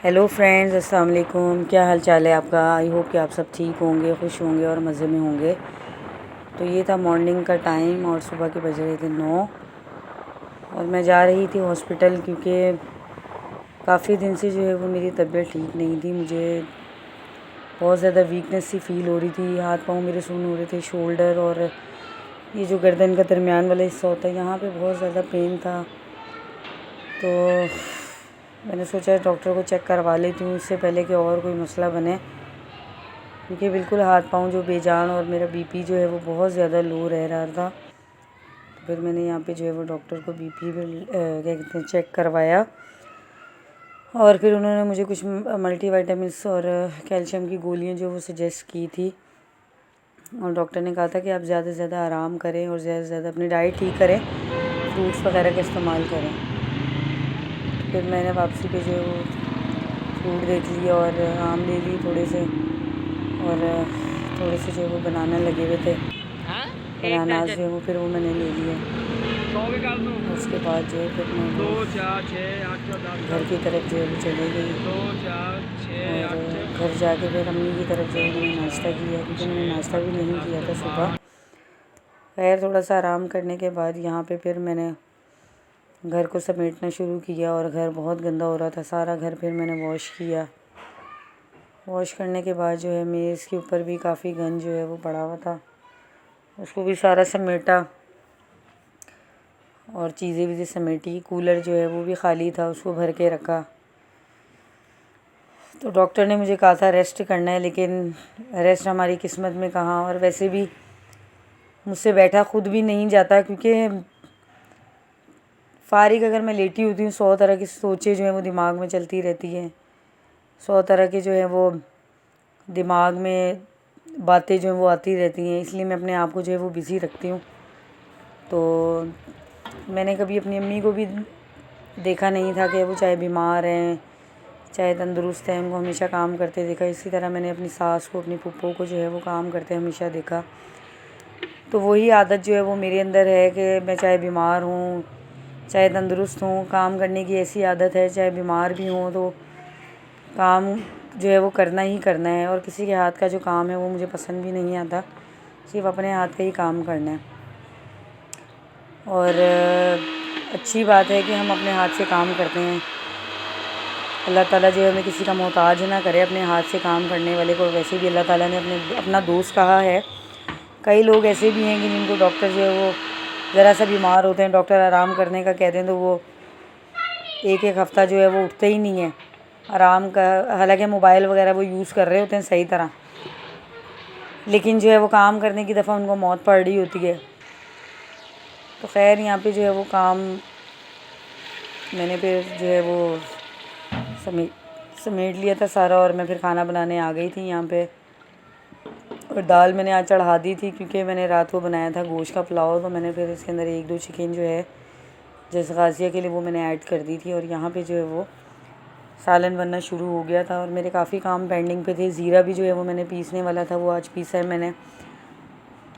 Hello friends, अस्सलाम वालेकुम। क्या हाल चाल है आपका? आई होप कि आप सब ठीक होंगे, खुश होंगे और मज़े में होंगे। तो ये था मॉर्निंग का टाइम और सुबह के बज रहे थे 9 और मैं जा रही थी हॉस्पिटल क्योंकि काफ़ी दिन से जो है वो मेरी तबीयत ठीक नहीं थी। मुझे बहुत ज़्यादा वीकनेस सी फ़ील हो रही थी। हाथ पाँव मेरे सुन्न हो रहे थे, शोल्डर और ये जो गर्दन का दरमियान वाला हिस्सा होता है यहाँ पे बहुत ज़्यादा पेन था। तो मैंने सोचा डॉक्टर को चेक करवा लेती हूँ इससे पहले कि और कोई मसला बने, क्योंकि बिल्कुल हाथ पाँव जो बेजान और मेरा बीपी जो है वो बहुत ज़्यादा लो रह रहा था। तो फिर मैंने यहाँ पे जो है वो डॉक्टर को बीपी भी क्या कहते हैं चेक करवाया और फिर उन्होंने मुझे कुछ मल्टीविटामिन्स और कैल्शियम की गोलियाँ जो वो सजेस्ट की थी। और डॉक्टर ने कहा था कि आप ज़्यादा से ज़्यादा आराम करें और ज़्यादा से ज़्यादा अपनी डाइट ठीक करें, फ्रूट्स वगैरह का इस्तेमाल करें। फिर मैंने वापसी पे जो है वो फ्रूट देख लिया और आम ले लिए थोड़े से, और थोड़े से जो है वो बनाना लगे हुए थे, बनानाज जो है वो फिर वो मैंने ले लिए। उसके बाद जो है फिर मैं घर की तरफ जो है वो चली गई और घर जाके फिर अम्मी की तरफ जो है मैंने नाश्ता किया, क्योंकि मैंने नाश्ता भी नहीं किया था सुबह। खैर थोड़ा सा आराम करने के बाद यहाँ पे फिर मैंने घर को समेटना शुरू किया और घर बहुत गंदा हो रहा था सारा घर। फिर मैंने वॉश किया। वॉश करने के बाद जो है मेज़ के ऊपर भी काफ़ी गंद जो है वो पड़ा हुआ था, उसको भी सारा समेटा और चीज़ें भी समेटी। कूलर जो है वो भी ख़ाली था, उसको भर के रखा। तो डॉक्टर ने मुझे कहा था रेस्ट करना है, लेकिन रेस्ट हमारी किस्मत में कहाँ। और वैसे भी मुझसे बैठा खुद भी नहीं जाता, क्योंकि फारिग अगर मैं लेटी होती हूँ 100 तरह की सोचें जो हैं वो दिमाग में चलती रहती हैं, 100 तरह के जो है वो दिमाग में बातें जो हैं वो आती रहती हैं। इसलिए मैं अपने आप को जो है वो बिज़ी रखती हूँ। तो मैंने कभी अपनी अम्मी को भी देखा नहीं था कि वो चाहे बीमार हैं चाहे तंदुरुस्त हैं, उनको हमेशा काम करते देखा। इसी तरह मैंने अपनी सास को, अपनी फूफो को जो है वो काम करते हमेशा देखा। तो वही आदत जो है वो मेरे अंदर है कि मैं चाहे बीमार हूँ चाहे तंदुरुस्त हूँ, काम करने की ऐसी आदत है। चाहे बीमार भी हूँ तो काम जो है वो करना ही करना है, और किसी के हाथ का जो काम है वो मुझे पसंद भी नहीं आता। सिर्फ अपने हाथ का ही काम करना है। और अच्छी बात है कि हम अपने हाथ से काम करते हैं। अल्लाह ताला जो है हमें किसी का मोहताज ना करे अपने हाथ से काम करने वाले को। वैसे भी अल्लाह ताला ने अपना दोस्त कहा है। कई लोग ऐसे भी हैं कि जिनको डॉक्टर जो है वो ज़रा सा बीमार होते हैं, डॉक्टर आराम करने का कहते हैं तो वो एक एक हफ़्ता जो है वो उठते ही नहीं है आराम का। हालांकि मोबाइल वगैरह वो यूज़ कर रहे होते हैं सही तरह, लेकिन जो है वो काम करने की दफ़ा उनको मौत पड़ रही होती है। तो खैर यहाँ पे जो है वो काम मैंने फिर जो है वो समेट लिया था सारा, और मैं फिर खाना बनाने आ गई थी यहाँ पे। और दाल मैंने आज चढ़ा दी थी, क्योंकि मैंने रात को बनाया था गोश्त का पुलाव। तो मैंने फिर इसके अंदर 1-2 चिकन जो है जैसे गाजिया के लिए वो मैंने ऐड कर दी थी। और यहाँ पे जो है वो सालन बनना शुरू हो गया था, और मेरे काफ़ी काम पेंडिंग पे थे। ज़ीरा भी जो है वो मैंने पीसने वाला था, वो आज पीसा है मैंने।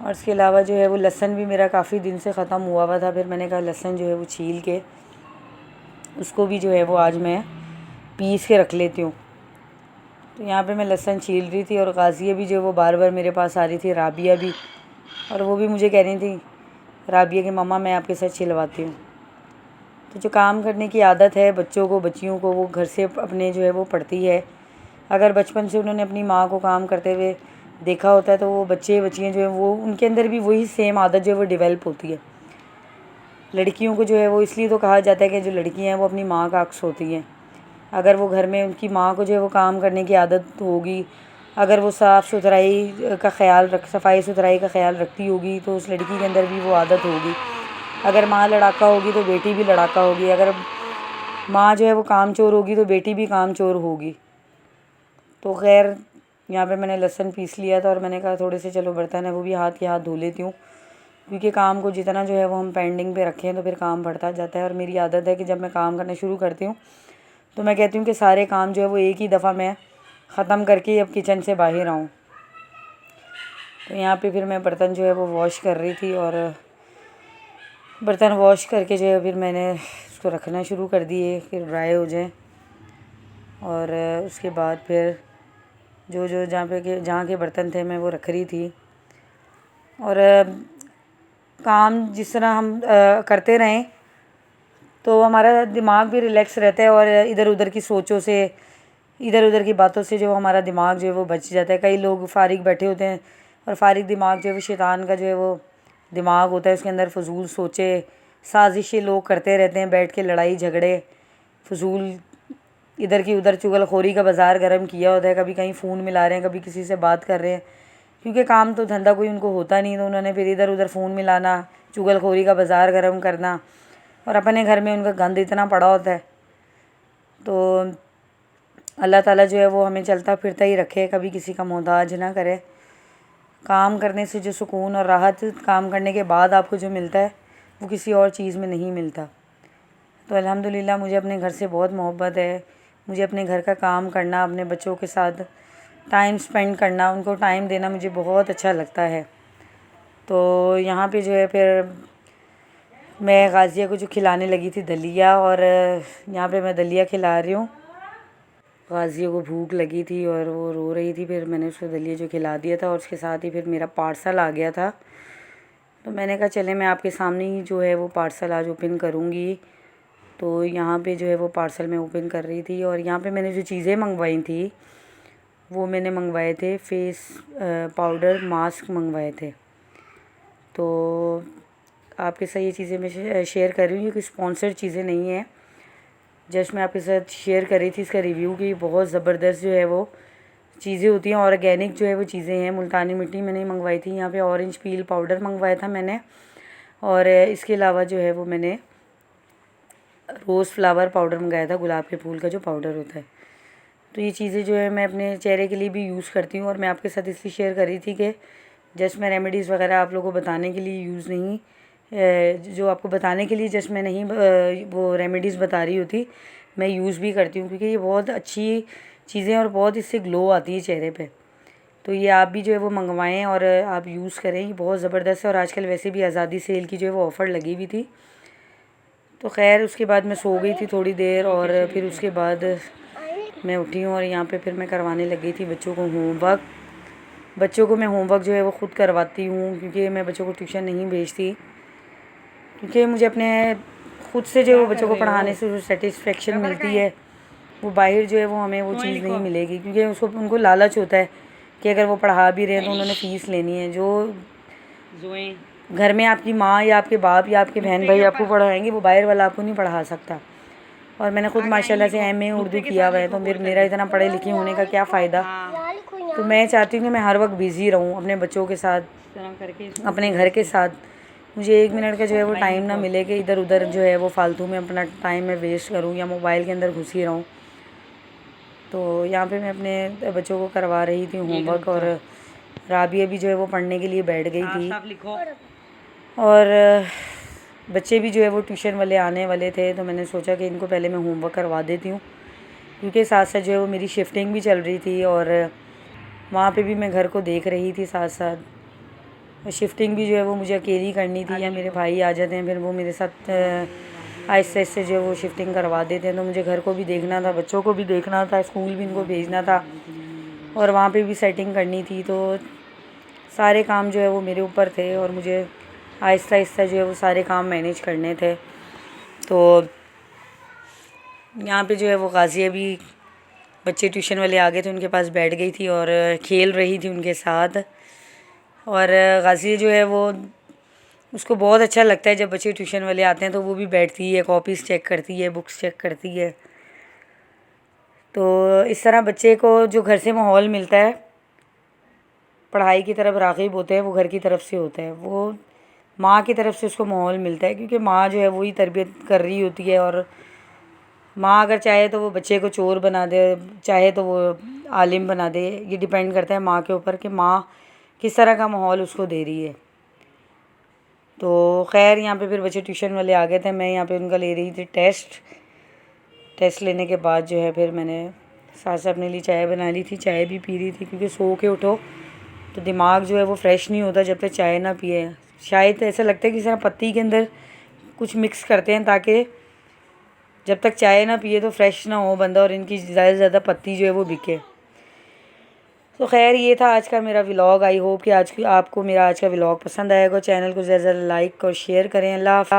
और इसके अलावा जो है वो लहसुन भी मेरा काफ़ी दिन से ख़त्म हुआ था। फिर मैंने कहा लहसुन जो है वो छील के उसको भी जो है वो आज मैं पीस के रख लेती हूँ। तो यहाँ पे मैं लहसुन छील रही थी, और गाजिया भी जो है वो बार बार मेरे पास आ रही थी, राबिया भी। और वो भी मुझे कह रही थी राबिया कि मम्मा मैं आपके साथ छिलवाती हूँ। तो जो काम करने की आदत है बच्चों को, बच्चियों को, वो घर से अपने जो है वो पड़ती है। अगर बचपन से उन्होंने अपनी माँ को काम करते हुए देखा होता है तो वो बच्चे बच्चियाँ जो हैं वो उनके अंदर भी वही सेम आदत जो है वो डेवलप होती है। लड़कियों को जो है वो इसलिए तो कहा जाता है कि जो लड़कियाँ हैं वो अपनी माँ का अक्स होती हैं। अगर वो घर में उनकी माँ को जो है वो काम करने की आदत होगी, अगर वो सफाई सुथराई का ख्याल रखती होगी, तो उस लड़की के अंदर भी वो आदत होगी। अगर माँ लड़ाका होगी तो बेटी भी लड़ाका होगी। अगर माँ जो है वो कामचोर होगी तो बेटी भी कामचोर होगी। तो खैर यहाँ पे मैंने लहसुन पीस लिया था, और मैंने कहा थोड़े से चलो बर्तन है वो भी हाथ के हाथ धो लेती हूँ, क्योंकि काम को जितना जो है वो हम पेंडिंग पे रखें तो फिर काम बढ़ता जाता है। और मेरी आदत है कि जब मैं काम करना शुरू करती हूँ तो मैं कहती हूँ कि सारे काम जो है वो एक ही दफ़ा मैं ख़त्म करके अब किचन से बाहर आऊँ। तो यहाँ पे फिर मैं बर्तन जो है वो वॉश कर रही थी, और बर्तन वॉश करके जो है फिर मैंने उसको रखना शुरू कर दिए कि ड्राई हो जाए। और उसके बाद फिर जो जो जहाँ के बर्तन थे मैं वो रख रही थी। और काम जिस तरह हम करते रहें तो हमारा दिमाग भी रिलैक्स रहता है और इधर उधर की सोचों से, इधर उधर की बातों से जो हमारा दिमाग जो है वो बच जाता है। कई लोग फारिग बैठे होते हैं और फारिग दिमाग जो है वो शैतान का जो है वो दिमाग होता है, उसके अंदर फजूल सोचे, साजिशें लोग करते रहते हैं बैठ के, लड़ाई झगड़े, फजूल इधर की उधर चुगलखोरी का बाज़ार गर्म किया होता है। कभी कहीं फ़ोन मिला रहे हैं, कभी किसी से बात कर रहे हैं, क्योंकि काम तो धंधा कोई उनको होता नहीं, तो उन्होंने फिर इधर उधर फ़ोन मिलाना, चुगलखोरी का बाज़ार गर्म करना, और अपने घर में उनका गंद इतना पड़ा होता है। तो अल्लाह ताला जो है वो हमें चलता फिरता ही रखे, कभी किसी का मोहताज ना करे। काम करने से जो सुकून और राहत काम करने के बाद आपको जो मिलता है वो किसी और चीज़ में नहीं मिलता। तो अल्हम्दुलिल्लाह मुझे अपने घर से बहुत मोहब्बत है। मुझे अपने घर का काम करना, अपने बच्चों के साथ टाइम स्पेंड करना, उनको टाइम देना मुझे बहुत अच्छा लगता है। तो यहाँ पे जो है फिर मैं गाज़िया को जो खिलाने लगी थी दलिया, और यहाँ पे मैं दलिया खिला रही हूँ। गाज़िया को भूख लगी थी और वो रो रही थी, फिर मैंने उसको दलिया जो खिला दिया था, और उसके साथ ही फिर मेरा पार्सल आ गया था। तो मैंने कहा चले मैं आपके सामने ही जो है वो पार्सल आज ओपन करूँगी। तो यहाँ पे जो है वो पार्सल मैं ओपन कर रही थी, और यहाँ पे मैंने जो चीज़ें मंगवाई थी वो मैंने मंगवाए थे फेस पाउडर मास्क मंगवाए थे। तो आपके साथ ये चीज़ें मैं शेयर कर रही हूँ, ये कोई स्पॉन्सर्ड चीज़ें नहीं है, जस्ट मैं आपके साथ शेयर कर रही थी इसका रिव्यू कि बहुत ज़बरदस्त जो है वो चीज़ें होती हैं। ऑर्गेनिक जो है वो चीज़ें हैं। मुल्तानी मिट्टी मैंने मंगवाई थी, यहाँ पे ऑरेंज पील पाउडर मंगवाया था मैंने, और इसके अलावा जो है वो मैंने रोज़ फ्लावर पाउडर मंगाया था, गुलाब के फूल का जो पाउडर होता है। तो ये चीज़ें जो है मैं अपने चेहरे के लिए भी यूज़ करती हूँ, और मैं आपके साथ इसलिए शेयर कर रही थी कि जस्ट मैं रेमेडीज़ वगैरह आप लोगों को बताने के लिए यूज़ नहीं, जो आपको बताने के लिए जस्ट मैं नहीं वो रेमेडीज़ बता रही होती, मैं यूज़ भी करती हूँ, क्योंकि ये बहुत अच्छी चीज़ें और बहुत इससे ग्लो आती है चेहरे पे। तो ये आप भी जो है वो मंगवाएं और आप यूज़ करें, ये बहुत ज़बरदस्त है। और आजकल वैसे भी आज़ादी सेल की जो है वो ऑफ़र लगी हुई थी। तो खैर उसके बाद मैं सो गई थी थोड़ी देर, और फिर उसके बाद मैं उठी हूँ और यहाँ पे फिर मैं करवाने लगी थी बच्चों को होमवर्क। बच्चों को मैं होमवर्क जो है वो ख़ुद करवाती हूँ, क्योंकि मैं बच्चों को ट्यूशन नहीं भेजती, क्योंकि मुझे अपने ख़ुद से जो बच्चों को पढ़ाने से जो सेटिस्फेक्शन मिलती है वो बाहर जो है वो हमें वो चीज़ नहीं मिलेगी, क्योंकि उसको उनको लालच होता है कि अगर वो पढ़ा भी रहे हैं तो उन्होंने फ़ीस लेनी है। जो घर में आपकी माँ या आपके बाप या आपके बहन भाई आपको पढ़ाएंगे वो बाहर वाला आपको नहीं पढ़ा सकता। और मैंने खुद माशाल्लाह से एमए उर्दू किया हुआ है, तो फिर मेरा इतना पढ़े लिखे होने का क्या फ़ायदा। तो मैं चाहती हूँ कि मैं हर वक्त बिज़ी रहूँ अपने बच्चों के साथ, अपने घर के साथ। मुझे 1 मिनट का जो है वो टाइम ना मिले कि इधर उधर जो है वो फालतू में अपना टाइम मैं वेस्ट करूँ या मोबाइल के अंदर घुसी रहूँ। तो यहाँ पे मैं अपने बच्चों को करवा रही थी होमवर्क, और राबिया भी जो है वो पढ़ने के लिए बैठ गई थी, और बच्चे भी जो है वो ट्यूशन वाले आने वाले थे। तो मैंने सोचा कि इनको पहले मैं होमवर्क करवा देती हूँ, क्योंकि साथ साथ जो है वो मेरी शिफ्टिंग भी चल रही थी, और वहाँ पे भी मैं घर को देख रही थी साथ साथ। शिफ्टिंग भी जो है वो मुझे अकेली करनी थी, या मेरे भाई आ जाते हैं फिर वो मेरे साथ आहिस्ते आहिस्ते जो है वो शिफ्टिंग करवा देते हैं। तो मुझे घर को भी देखना था, बच्चों को भी देखना था, स्कूल भी इनको भेजना था, और वहाँ पे भी सेटिंग करनी थी। तो सारे काम जो है वो मेरे ऊपर थे, और मुझे आहिस्ता आहिस्ता जो है वो सारे काम मैनेज करने थे। तो यहाँ पे जो है वो गाज़िया भी, बच्चे ट्यूशन वाले आ गए थे, उनके पास बैठ गई थी और खेल रही थी उनके साथ। और गाज़िया जो है वो, उसको बहुत अच्छा लगता है जब बच्चे ट्यूशन वाले आते हैं, तो वो भी बैठती है, कॉपीज़ चेक करती है, बुक्स चेक करती है। तो इस तरह बच्चे को जो घर से माहौल मिलता है, पढ़ाई की तरफ राग़िब होते हैं, वो घर की तरफ से होता है, वो माँ की तरफ से उसको माहौल मिलता है, क्योंकि माँ जो है वही तरबियत कर रही होती है। और माँ अगर चाहे तो वो बच्चे को चोर बना दे, चाहे तो वो आलिम बना दे, ये डिपेंड करता है माँ के ऊपर कि माँ किस तरह का माहौल उसको दे रही है। तो खैर यहाँ पे फिर बच्चे ट्यूशन वाले आ गए थे, मैं यहाँ पे उनका ले रही थी टेस्ट लेने के बाद जो है फिर मैंने साथ साथ अपने लिए चाय बना ली थी, चाय भी पी रही थी, क्योंकि सो के उठो तो दिमाग जो है वो फ्रेश नहीं होता जब तक चाय ना पिए। शायद ऐसा लगता है कि जरा पत्ती के अंदर कुछ मिक्स करते हैं ताकि जब तक चाय ना पिए तो फ्रेश ना हो बंदा, और इनकी ज़्यादा से ज़्यादा पत्ती जो है वो बिके। तो खैर ये था आज का मेरा व्लॉग। आई होप कि आपको मेरा आज का व्लॉग पसंद आएगा। चैनल को ज़्यादा से ज़्यादा लाइक और शेयर करें। अल्लाह हाफ़िज़।